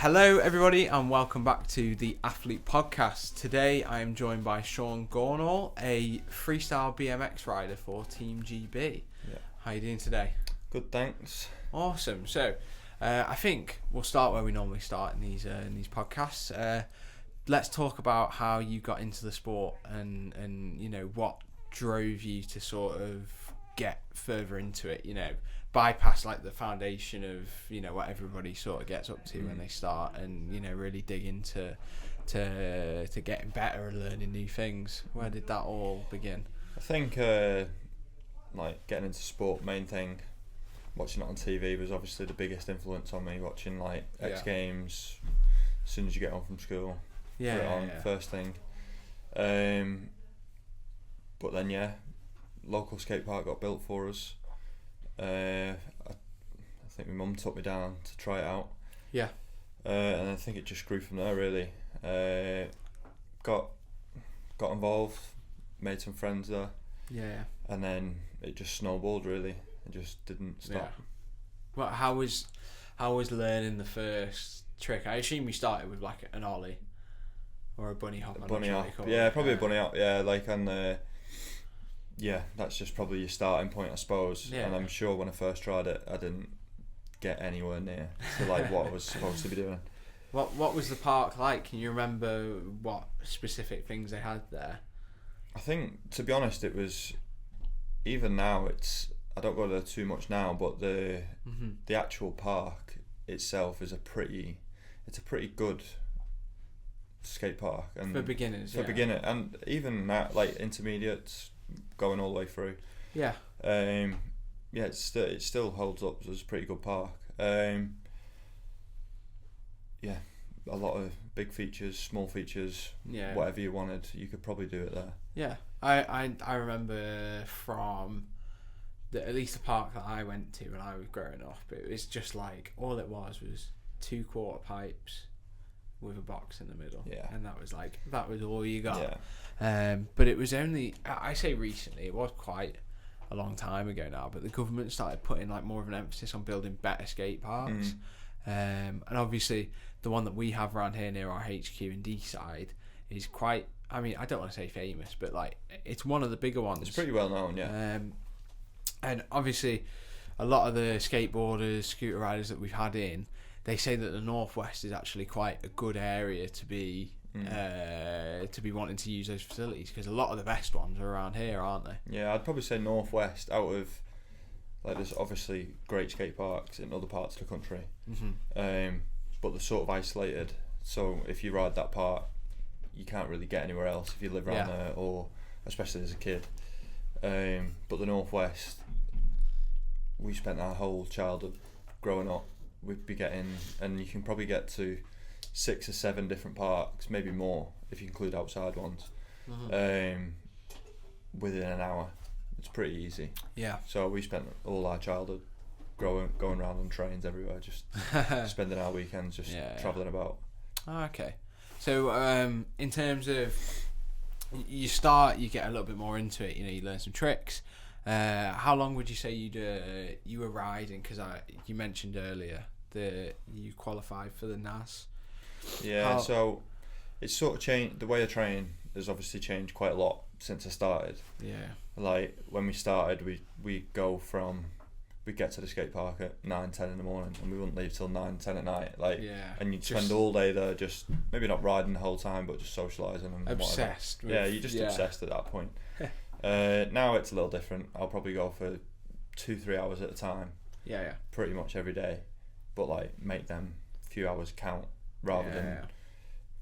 Hello everybody and welcome back to the Athlete Podcast. Today I am joined by SHAUN GORNALL, a freestyle BMX rider for Team GB. Yeah. How are you doing today? Good, thanks. Awesome. So I think we'll start where we normally start in these podcasts. Let's talk about how you got into the sport and you know what drove you to sort of get further into it, you know, bypass like the foundation of, you know, what everybody sort of gets up to when they start, and, you know, really dig into to getting better and learning new things. Where did that all begin? I think like getting into sport, main thing, watching it on TV was obviously the biggest influence on me. Watching like X Games as soon as you get home from school, put it on first thing. But then local skate park got built for us. I think my mum took me down to try it out. Yeah. And I think it just grew from there really. Got involved, made some friends there. Yeah. And then it just snowballed really. It just didn't stop. Yeah. Well, how was learning the first trick? I assume you started with like an ollie or a bunny hop. A bunny hop. Yeah, probably a bunny hop. Yeah, like on the. Yeah, that's just probably your starting point, I suppose. Yeah. And I'm sure when I first tried it, I didn't get anywhere near to like what I was supposed to be doing. What was the park like? Can you remember what specific things they had there? I think, to be honest, it was, even now I don't go there too much now, but the actual park itself is a pretty good skate park, and for beginners. And even that, like intermediates, going all the way through. Yeah. It still holds up as a pretty good park. A lot of big features, small features, whatever you wanted, you could probably do it there. Yeah, I remember from at least the park that I went to when I was growing up, it was just like all it was 2/4 pipes with a box in the middle. Yeah. And that was all you got. Yeah. But it was only, I say recently, it was quite a long time ago now, but the government started putting like more of an emphasis on building better skate parks. And obviously the one that we have around here near our HQ in D-side is quite, I mean, I don't want to say famous, but like it's one of the bigger ones. It's pretty well known, yeah. And obviously a lot of the skateboarders, scooter riders that we've had in, they say that the Northwest is actually quite a good area to be wanting to use those facilities, because a lot of the best ones are around here, aren't they? Yeah, I'd probably say Northwest, out of, like, there's obviously great skate parks in other parts of the country, but they're sort of isolated. So if you ride that part, you can't really get anywhere else if you live around there, or especially as a kid. But the Northwest, we spent our whole childhood growing up. We'd be getting, and you can probably get to 6 or 7 different parks, maybe more if you include outside ones, within an hour. It's pretty easy. Yeah. So we spent all our childhood going around on trains everywhere, just spending our weekends just travelling about. Oh, okay. So in terms of you get a little bit more into it, you know, you learn some tricks. How long would you say you were riding? Because you mentioned earlier that you qualified for the NAS. Yeah, so it's sort of changed. The way I train has obviously changed quite a lot since I started. Yeah. Like when we started, we'd get to the skate park at 9-10 in the morning, and we wouldn't leave till 9-10 at night. Like, and you'd spend all day there, just maybe not riding the whole time, but just socialising and obsessed. You're just obsessed at that point. Now it's a little different. I'll probably go for 2-3 hours at a time. Yeah. Pretty much every day, but like make them few hours count, rather than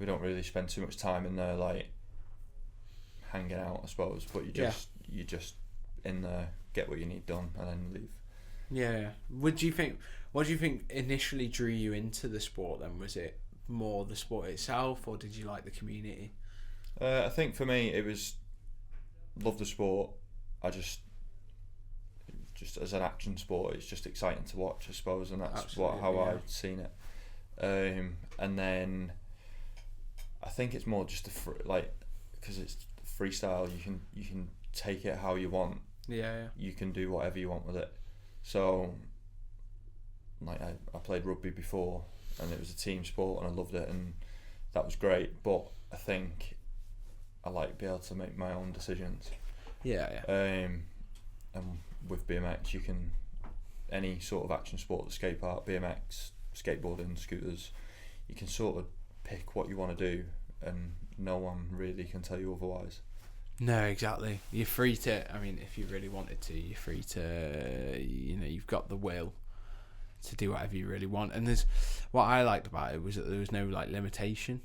we don't really spend too much time in there like hanging out, I suppose. But you just in there, get what you need done, and then leave. Yeah. What do you think initially drew you into the sport then? Was it more the sport itself, or did you like the community? I think for me it was love the sport. I just as an action sport, it's just exciting to watch, I suppose, and that's how I've seen it. And then I think it's more just because it's freestyle. You can take it how you want. Yeah. You can do whatever you want with it. So, like I played rugby before, and it was a team sport, and I loved it, and that was great. But I think I like being able to make my own decisions. Yeah. And with BMX, you can, any sort of action sport, the skate park, BMX, skateboarding, scooters, you can sort of pick what you want to do, and no one really can tell you otherwise. No, exactly. You're free to, I mean, if you really wanted to, you're free to, you've got the will to do whatever you really want. And there's, what I liked about it was that there was no like limitation.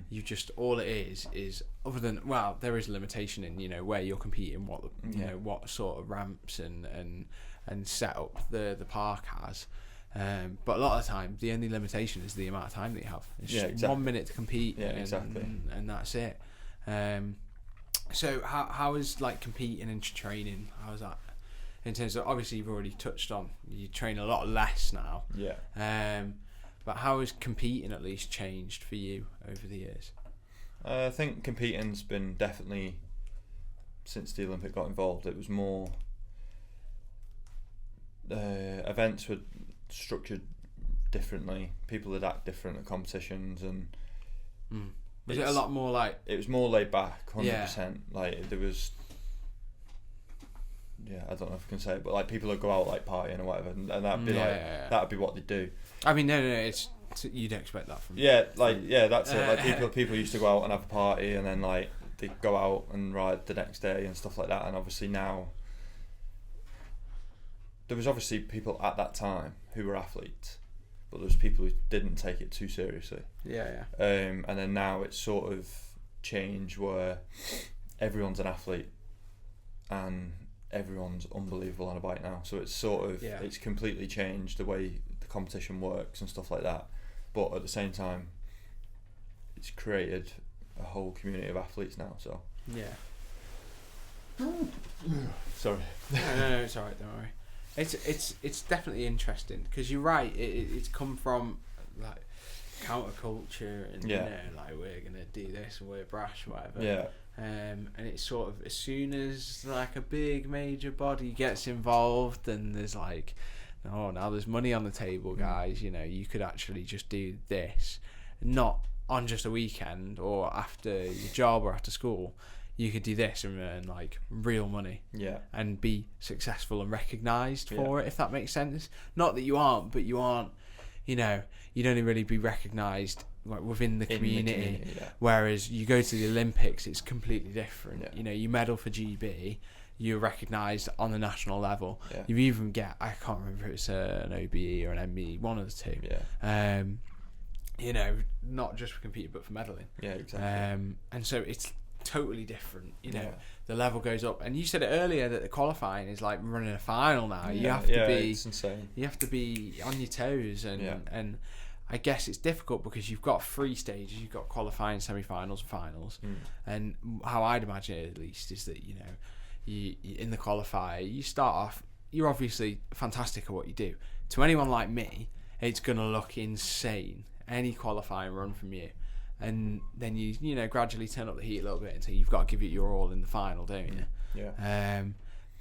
You just, all it is other than, well, there is a limitation in, where you're competing, what, what sort of ramps and setup the park has. But a lot of the time, the only limitation is the amount of time that you have. It's just exactly. 1 minute to compete, and that's it. So how is like competing and training? How is that? In terms of, obviously you've already touched on, you train a lot less now. Yeah. But how has competing at least changed for you over the years? I think competing's been definitely, since the Olympic got involved, it was more, events were structured differently, people would act different at competitions, and was it a lot more like, it was more laid back, 100%. Like there was, I don't know if I can say it, but like people would go out like partying or whatever, and that'd be that'd be what they do. I mean, no, it's, you'd expect that from that's it. Like people used to go out and have a party, and then like they'd go out and ride the next day and stuff like that. And obviously now, there was obviously people at that time who were athletes, but there was people who didn't take it too seriously. And then now it's sort of changed where everyone's an athlete and everyone's unbelievable on a bike now. So it's sort of it's completely changed the way the competition works and stuff like that. But at the same time, it's created a whole community of athletes now. So sorry. No, it's alright. Don't worry. It's definitely interesting because you're right. It's come from like counterculture and like we're gonna do this and we're brash, whatever. And it's sort of, as soon as like a big major body gets involved, and there's like, oh, now there's money on the table, guys. You could actually just do this, not on just a weekend or after your job or after school. You could do this and earn like real money, and be successful and recognised for it, if that makes sense. Not that you aren't, but you aren't. You'd only really be recognised like within the community. Whereas you go to the Olympics, it's completely different. You medal for GB, you're recognised on the national level. You even get, I can't remember if it's an OBE or an MBE, one of the two. Not just for competing but for medaling. And so it's totally different. The level goes up, and you said it earlier that the qualifying is like running a final now. You have to be, it's insane. You have to be on your toes, and I guess it's difficult because you've got 3 stages. You've got qualifying, semi-finals, and finals. And how I'd imagine it, at least, is that you in the qualifier, you start off, you're obviously fantastic at what you do. To anyone like me, it's gonna look insane, any qualifying run from you. And then you gradually turn up the heat a little bit until you've got to give it your all in the final, don't you?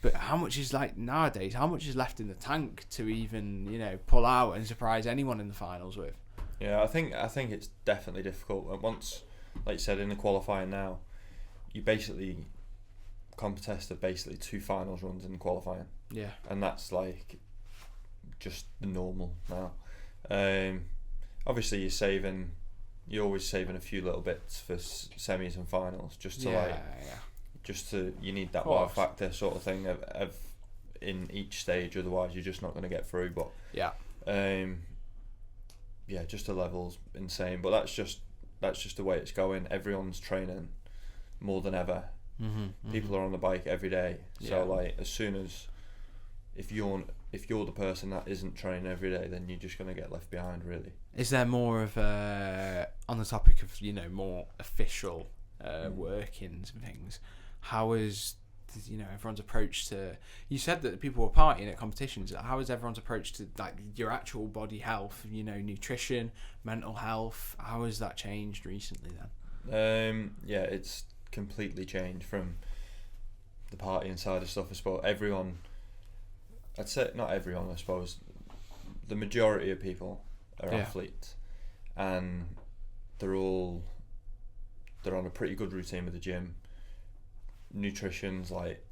But how much is, like, nowadays, how much is left in the tank to even pull out and surprise anyone in the finals with? I think it's definitely difficult. And once, like you said, in the qualifying now, you basically contest basically 2 finals runs in the qualifying. And that's like just the normal now. Obviously you're always saving a few little bits for semis and finals, just to you need that wow factor sort of thing of in each stage, otherwise you're just not going to get through. But just the level's insane, but that's just the way it's going. Everyone's training more than ever. People are on the bike every day, so like as soon as if you're the person that isn't training every day, then you're just going to get left behind, really. Is there more of on the topic of more official workings and things? How is everyone's approach to? You said that people were partying at competitions. How is everyone's approach to like your actual body health? Nutrition, mental health. How has that changed recently then? It's completely changed from the partying side of stuff. I suppose everyone. I'd say not everyone. I suppose the majority of people are athletes, and they're on a pretty good routine with the gym. Nutrition's like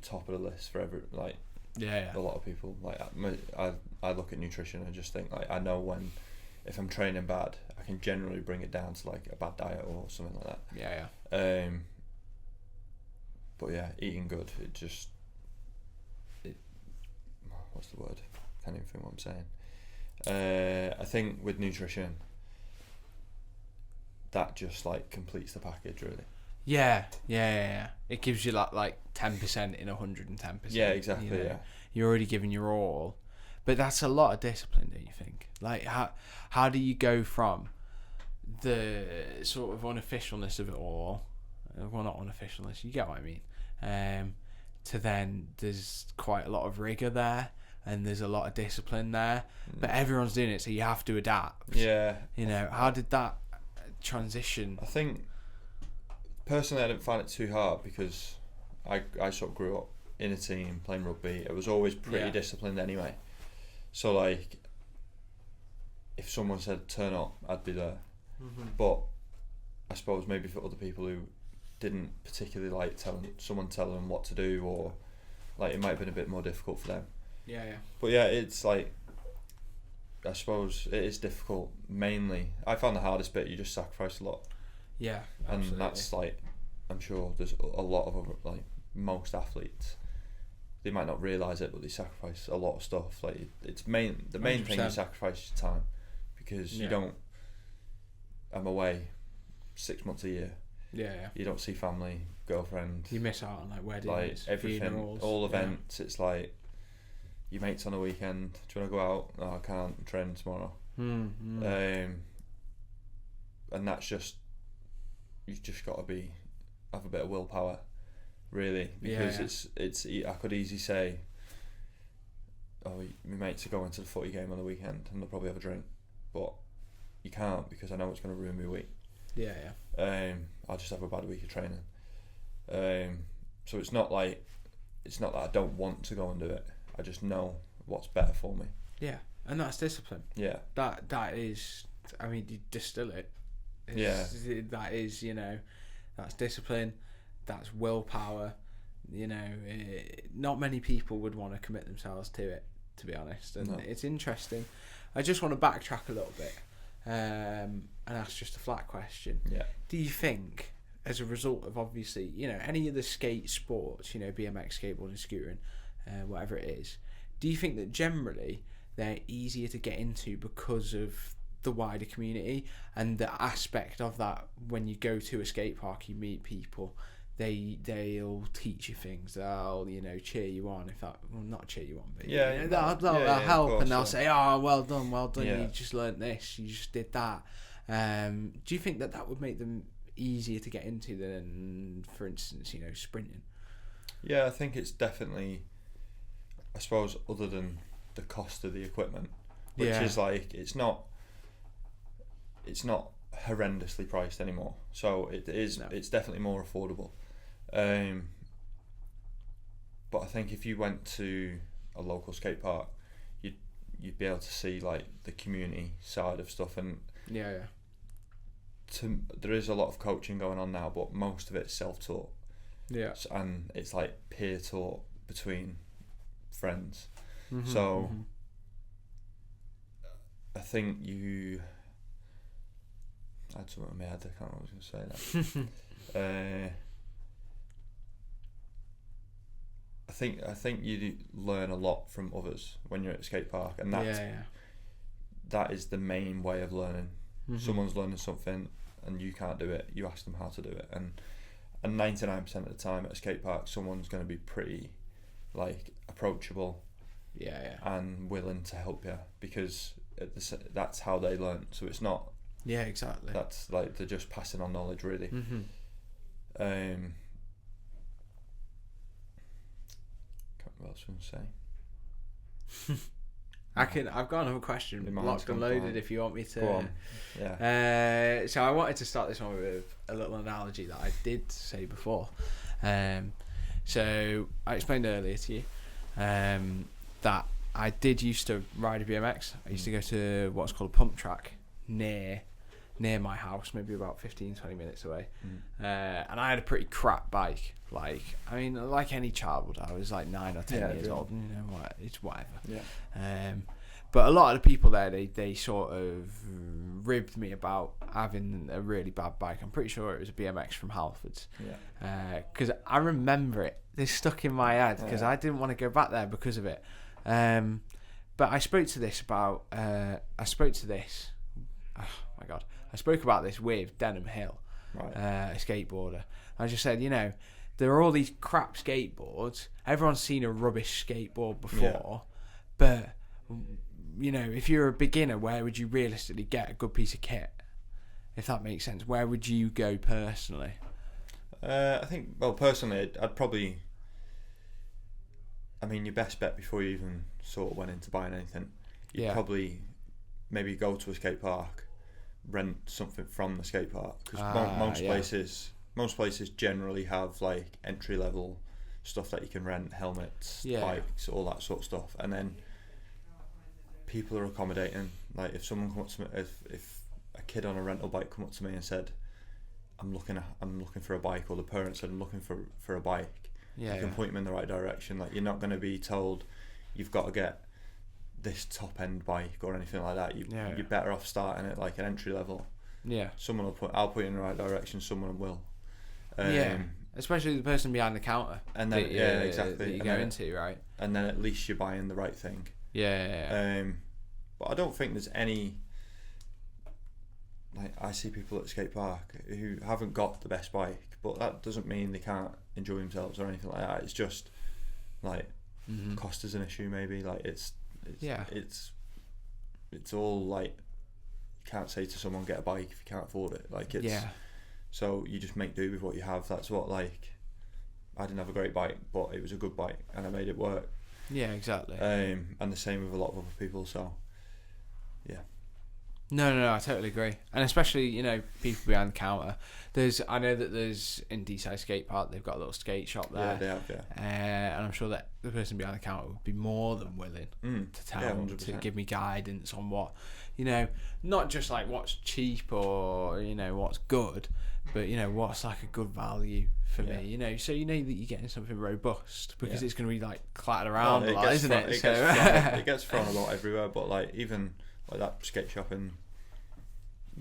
top of the list for a lot of people. Like I look at nutrition and just think, like, I know if I'm training bad, I can generally bring it down to like a bad diet or something like that. But yeah, eating good, what's the word? Can't even think what I'm saying. I think with nutrition, that just like completes the package, really. Yeah. It gives you like 10% in 110%. Yeah, exactly. You know? Yeah. You're already giving your all, but that's a lot of discipline, don't you think? Like, how do you go from the sort of unofficialness of it all? Well, not unofficialness. You get what I mean. To then there's quite a lot of rigor there, and there's a lot of discipline there, but everyone's doing it, so you have to adapt. Yeah. You know, how did that transition? I think personally I didn't find it too hard because I sort of grew up in a team playing rugby. It was always pretty disciplined anyway. So like, if someone said turn up, I'd be there. But I suppose maybe for other people who didn't particularly like someone telling them what to do, or like, it might have been a bit more difficult for them. Yeah. But yeah, it's like, I suppose it is difficult. Mainly, I found the hardest bit, you just sacrifice a lot. Yeah, and absolutely. that's like, I'm sure there's a lot of other, like, most athletes, they might not realise it, but they sacrifice a lot of stuff. Like, the main 100%. Thing, you sacrifice your time, because you don't. I'm away 6 months a year. Yeah. You don't see family, girlfriend. You miss out on like weddings, like everything, funerals, all events. It's like your mates on a weekend. Do you want to go out? No, I can't. I'm training tomorrow. And that's just, you've just got to have a bit of willpower, really, because it's. I could easily say, oh, my mates are going to the footy game on the weekend and they'll probably have a drink, but you can't, because I know it's going to ruin my week. I'll just have a bad week of training. So it's not that I don't want to go and do it. I just know what's better for me. Yeah, and that's discipline. Yeah, that is. I mean, you distill it. That is, you know, that's discipline. That's willpower. You know, not many people would want to commit themselves to it, to be honest. And it's interesting. I just want to backtrack a little bit. And ask just a flat question. Yeah. Do you think, as a result of, obviously, you know, any of the skate sports, you know, BMX, skateboarding, scootering, whatever it is, do you think that generally they're easier to get into because of the wider community and the aspect of that? When you go to a skate park, you meet people, they'll teach you things, they'll, you know, cheer you on, if that, well, not cheer you on, but you know, they'll help, course, and they'll say, oh, well done, you just learnt this, you just did that. Do you think that would make them easier to get into than, for instance, you know, sprinting? Yeah, I think it's definitely, I suppose, other than the cost of the equipment, which is like, it's not horrendously priced anymore, so it's definitely more affordable. But I think if you went to a local skate park, you'd be able to see like the community side of stuff, and there is a lot of coaching going on now, but most of it's self-taught. And it's like peer taught between friends. I think I had something in my head, I can't remember what I was going to say now. I think you learn a lot from others when you're at a skate park, and that is the main way of learning. Someone's learning something and you can't do it, you ask them how to do it, and 99% of the time at a skate park, someone's going to be pretty like approachable, and willing to help you, because that's how they learn. So it's not. Yeah, exactly. That's like, they're just passing on knowledge, really. Can't remember what else I was going to say. I've got another question locked and loaded if you want me to. Go on. Yeah. So I wanted to start this one with a little analogy that I did say before. So I explained earlier to you that I did used to ride a BMX. I used to go to what's called a pump track near my house, maybe about 15-20 minutes away. And I had a pretty crap bike. Like, I mean, like any child would. I was like 9 or 10 years old, and you know what, it's whatever. But a lot of the people there, they sort of ribbed me about having a really bad bike. I'm pretty sure it was a BMX from Halfords. Because I remember it. This stuck in my head because I didn't want to go back there because of it. But I spoke about this with Denham Hill, a skateboarder. I just said, you know, there are all these crap skateboards. Everyone's seen a rubbish skateboard before, but you know, if you're a beginner, where would you realistically get a good piece of kit? If that makes sense, where would you go personally? I think, well, personally, I'd probably. I mean, your best bet before you even sort of went into buying anything, you'd probably maybe go to a skate park, rent something from the skate park, because most places generally have like entry level stuff that you can rent, helmets, bikes, all that sort of stuff, and then people are accommodating. Like if someone comes to me, if a kid on a rental bike come up to me and said, I'm looking for a bike, or the parent said I'm looking for a bike, you can point them in the right direction. Like you're not going to be told you've got to get this top end bike or anything like that. You're better off starting at like an entry level. Someone will I'll put you in the right direction. Someone will. Especially the person behind the counter. And then exactly that you go into, right? And then at least you're buying the right thing. But I don't think there's any. Like I see people at the skate park who haven't got the best bike, but that doesn't mean they can't enjoy themselves or anything like that. It's just like cost is an issue, maybe. Like it's all like you can't say to someone get a bike if you can't afford it. Like it's so you just make do with what you have. That's what, like, I didn't have a great bike, but it was a good bike and I made it work. Yeah, exactly. And the same with a lot of other people. So No, I totally agree. And especially, you know, people behind the counter. I know that there's in Deeside Skate Park, they've got a little skate shop there. Yeah, they have, and I'm sure that the person behind the counter would be more than willing to tell, to give me guidance on what, you know, not just like what's cheap or, you know, what's good, but, you know, what's like a good value for me, you know. So you know that you're getting something robust because it's going to be like clattered around a lot, isn't it? It gets thrown about everywhere, but like even like that skate shop in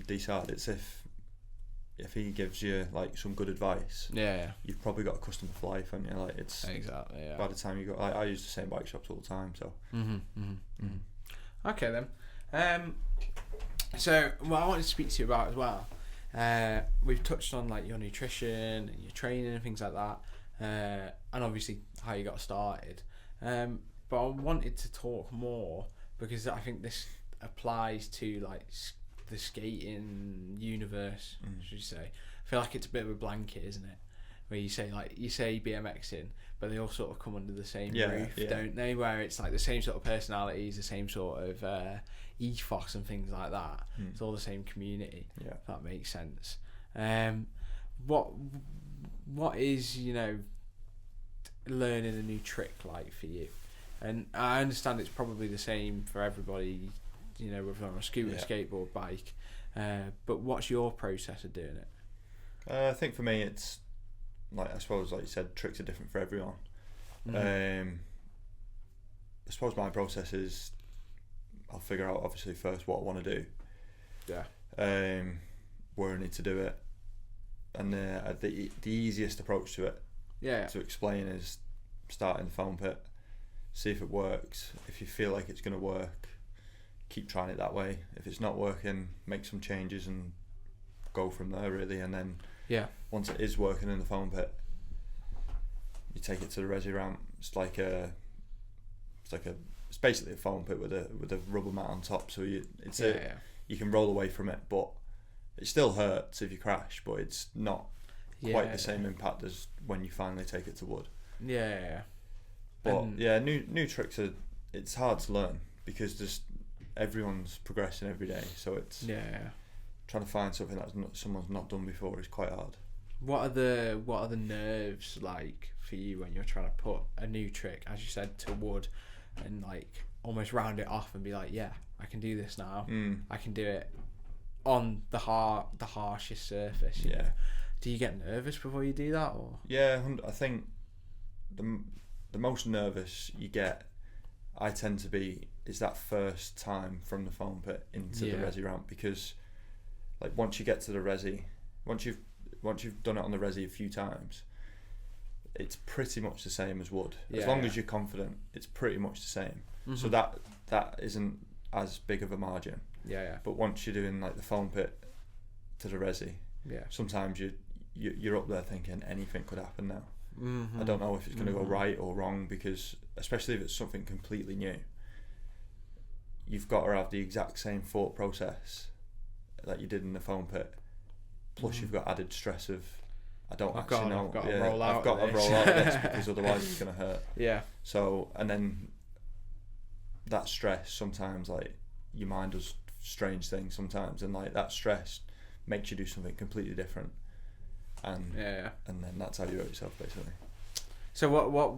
Deeside, it's if he gives you like some good advice, you've probably got a customer for life, haven't you? Like it's exactly by the time you go, I use the same bike shops all the time, so okay then. So what I wanted to speak to you about as well, we've touched on like your nutrition and your training and things like that, and obviously how you got started, but I wanted to talk more because I think this applies to like the skating universe, should you say. I feel like it's a bit of a blanket, isn't it? Where you say BMX'ing, but they all sort of come under the same roof, don't they? Where it's like the same sort of personalities, the same sort of ethos and things like that. It's all the same community. If that makes sense. What is, you know, learning a new trick like for you? And I understand it's probably the same for everybody, you know, whether on a scooter, skateboard, bike. But what's your process of doing it? I think for me, it's like, I suppose, like you said, tricks are different for everyone. I suppose my process is I'll figure out obviously first what I want to do. Where I need to do it, and the easiest approach to it to explain is start in the foam pit, see if it works. If you feel like it's going to work, keep trying it that way. If it's not working, make some changes and go from there, really. And then once it is working in the foam pit, you take it to the resi ramp. It's basically a foam pit with a rubber mat on top. So you can roll away from it, but it still hurts if you crash. But it's not quite the same impact as when you finally take it to wood. But new tricks it's hard to learn because everyone's progressing every day, so it's trying to find something that someone's not done before is quite hard. What are the nerves like for you when you're trying to put a new trick, as you said, to wood, and like almost round it off and be like, I can do this now. I can do it on the harshest surface. You know? Do you get nervous before you do that, or? Yeah, I think the most nervous you get, I tend to be, is that first time from the foam pit into the resi ramp, because like once you get to the resi, once you've done it on the resi a few times, it's pretty much the same as wood. As long as you're confident, it's pretty much the same. So that isn't as big of a margin. But once you're doing like the foam pit to the resi, sometimes you're up there thinking anything could happen now. I don't know if it's going to go right or wrong, because especially if it's something completely new, you've got to have the exact same thought process that you did in the foam pit. Plus you've got added stress of, I've got to roll out of this because otherwise it's going to hurt. So, and then that stress, sometimes like your mind does strange things sometimes, and like that stress makes you do something completely different, and and then that's how you hurt yourself basically. So what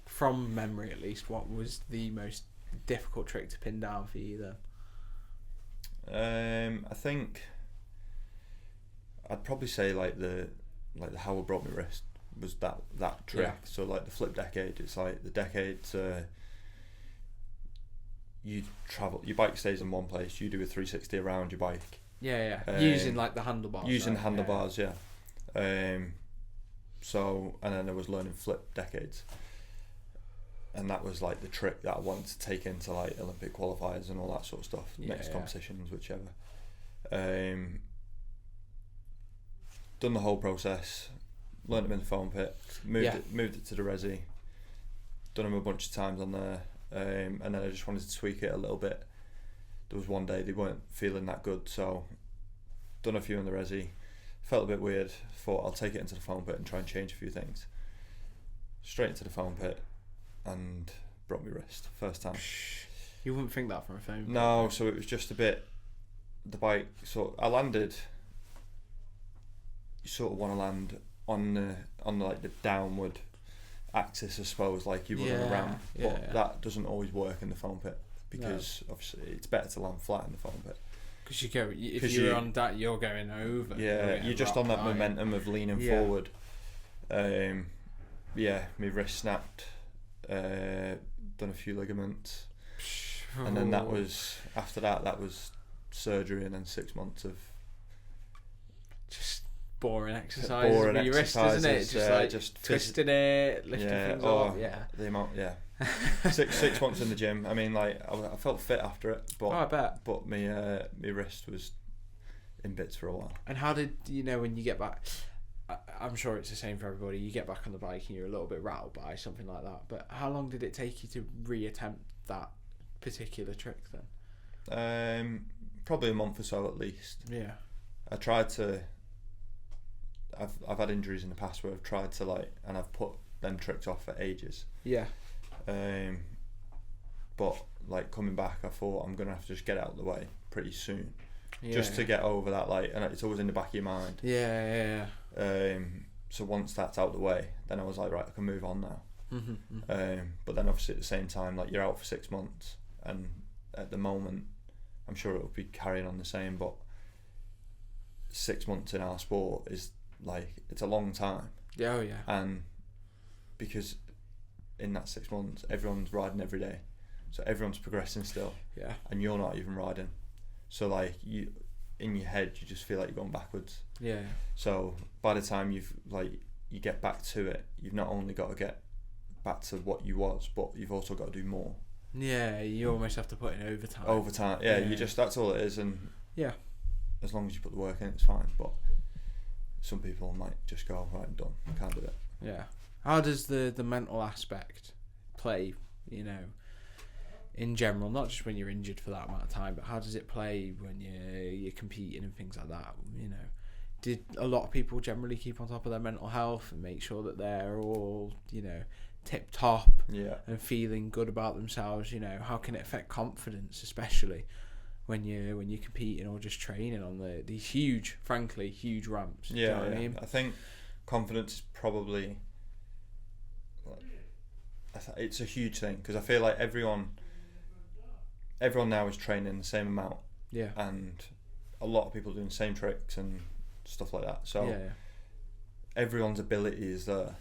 from memory at least, what was the most difficult trick to pin down for you then? I think I'd probably say like the how I broke my wrist was that trick. So like the flip decade, it's like the decade you travel, your bike stays in one place, you do a 360 around your bike. Using like the handlebars. Handlebars, so, and then I was learning flip decades, and that was like the trick that I wanted to take into like Olympic qualifiers and all that sort of stuff, next competitions, whichever. Done the whole process, learned them in the foam pit, moved it to the resi, done them a bunch of times on there, and then I just wanted to tweak it a little bit. There was one day they weren't feeling that good, so done a few in the resi, felt a bit weird, thought I'll take it into the foam pit and try and change a few things. Straight into the foam pit and broke my wrist first time. You wouldn't think that from a foam pit. No, so it was just a bit, the bike, so I landed, you sort of want to land on the like the downward axis, I suppose, like you would on a ramp, but that doesn't always work in the foam pit, because obviously it's better to land flat in the foam pit. Because if you're on that, you're going over. You're just on that momentum of leaning forward. My wrist snapped, done a few ligaments, and then that was, after that was surgery, and then 6 months of just boring exercises with your wrist, isn't it? Just twisting it, lifting things up. The amount, 6 months in the gym. I mean, like I felt fit after it, but I bet. But my wrist was in bits for a while. And how did when you get back? I'm sure it's the same for everybody. You get back on the bike and you're a little bit rattled by something like that. But how long did it take you to reattempt that particular trick then? Probably a month or so at least. Yeah. I tried to. I've had injuries in the past where I've tried to and I've put them tricks off for ages. Yeah. But coming back, I thought I'm gonna have to just get it out of the way pretty soon, just to get over that. And it's always in the back of your mind. Yeah. So once that's out of the way, then I was like, right, I can move on now. But then obviously at the same time, you're out for 6 months, and at the moment, I'm sure it will be carrying on the same. But 6 months in our sport is it's a long time. Oh yeah. And because in that 6 months, everyone's riding every day, so everyone's progressing still. Yeah. And you're not even riding, so you, in your head, you just feel like you're going backwards. Yeah. So by the time you get back to it, you've not only got to get back to what you was, but you've also got to do more. Yeah, you almost have to put in overtime. You just, that's all it is, and as long as you put the work in, it's fine. But some people might just go, right, I'm done, I can't do it. Yeah. How does the mental aspect play, in general, not just when you're injured for that amount of time, but how does it play when you're competing and things like that? Did a lot of people generally keep on top of their mental health and make sure that they're all, tip top and feeling good about themselves? How can it affect confidence, especially when you're competing or just training on these huge ramps? Do you know what I mean? I think confidence is probably, it's a huge thing, because I feel like everyone now is training the same amount, and a lot of people doing the same tricks and stuff like that. So everyone's ability is there.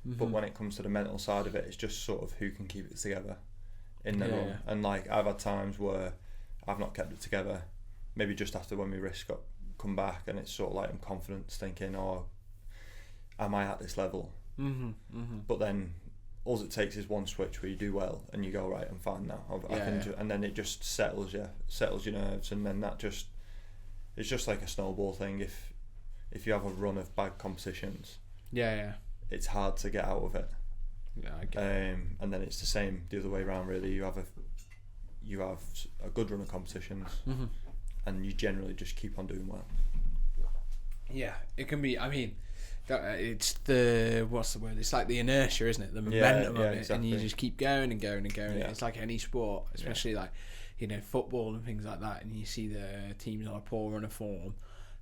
But when it comes to the mental side of it, it's just sort of who can keep it together in the run. And like I've had times where I've not kept it together, maybe just after when my wrist got come back, and it's sort of like I'm confident thinking, oh, am I at this level? But then all it takes is one switch where you do well and you go, right, I'm fine now. And then it just settles your nerves, and then it's just like a snowball thing. If you have a run of bad competitions, it's hard to get out of it. Yeah, I get it. And then it's the same the other way around. Really, you have a good run of competitions, and you generally just keep on doing well. Yeah, it can be. I mean, it's the what's the word? It's like the inertia, isn't it? The momentum of it, exactly. and you just keep going and going and going. Yeah. It's like any sport, especially like football and things like that. And you see the teams on a poor run of form.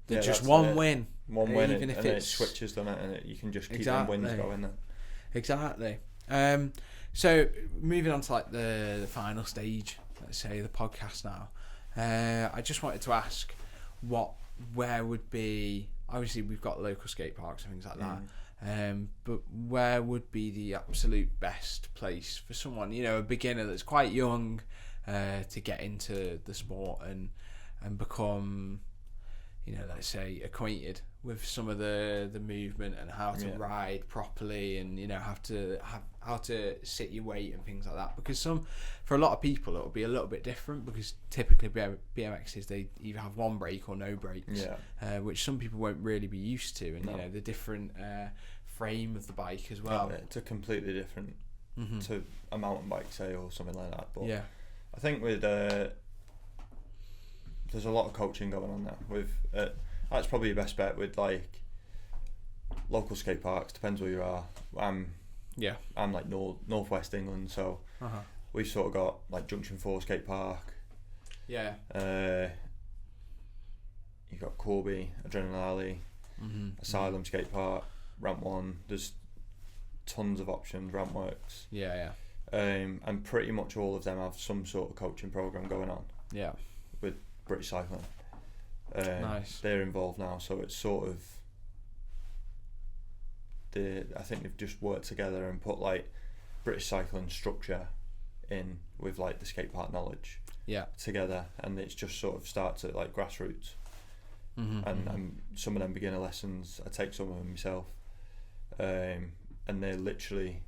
They're just one win, even if it switches, doesn't it? And you can just keep them wins going. Then. Exactly. So moving on to like the final stage, let's say the podcast now. I just wanted to ask where would be, obviously we've got local skate parks and things like that, but where would be the absolute best place for someone, a beginner that's quite young, to get into the sport and become, let's say, acquainted with some of the movement and how to ride properly, and how to sit your weight and things like that. Because for a lot of people it'll be a little bit different, because typically BMXs, they either have one brake or no brakes, which some people won't really be used to, and the different frame of the bike as well. It's a completely different to a mountain bike, say, or something like that. But I think with there's a lot of coaching going on now. With that's probably your best bet with like local skate parks. Depends where you are. I'm like northwest England, so we've sort of got like Junction 4 skate park. You got Corby, Adrenaline Alley, Asylum skate park, Ramp 1. There's tons of options. Rampworks. And pretty much all of them have some sort of coaching program going on. With British Cycling. Nice. They're involved now, so it's sort of I think they've just worked together and put like British Cycling structure in with like the skate park knowledge together, and it's just sort of starts at like grassroots. And some of them beginner lessons, I take some of them myself, and they're literally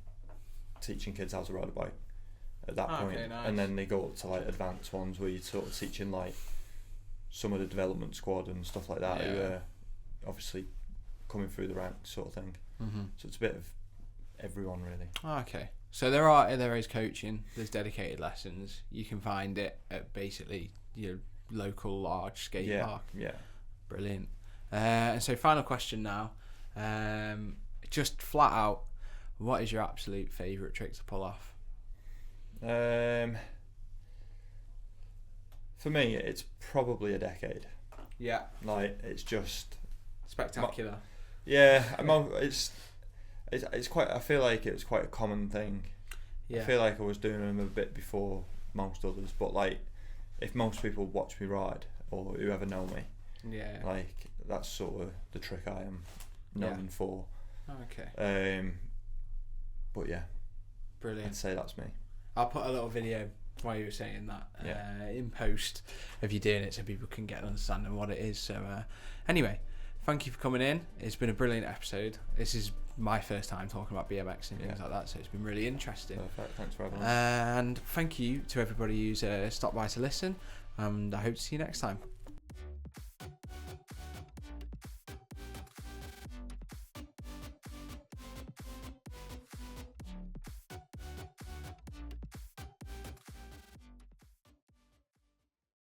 teaching kids how to ride a bike at that point. Nice. And then they go up to like advanced ones where you're sort of teaching like some of the development squad and stuff like that, who are obviously coming through the ranks, sort of thing. So it's a bit of everyone, really. Okay, so there is coaching, there's dedicated lessons. You can find it at basically your local large skate park. Brilliant. And so final question now, just flat out, what is your absolute favourite trick to pull off? For me, it's probably a decade. Like, it's just spectacular. It's quite. I feel like it was quite a common thing. I feel like I was doing them a bit before most others, but like, if most people watch me ride or whoever know me, like that's sort of the trick I am known for. But brilliant. I'd say that's me. I'll put a little video while you were saying that in post of you doing it, so people can get an understanding of what it is. So anyway, thank you for coming in. It's been a brilliant episode. This is my first time talking about BMX and things like that, so it's been really interesting. Perfect. Thanks for having me. And thank you to everybody who's stopped by to listen, and I hope to see you next time.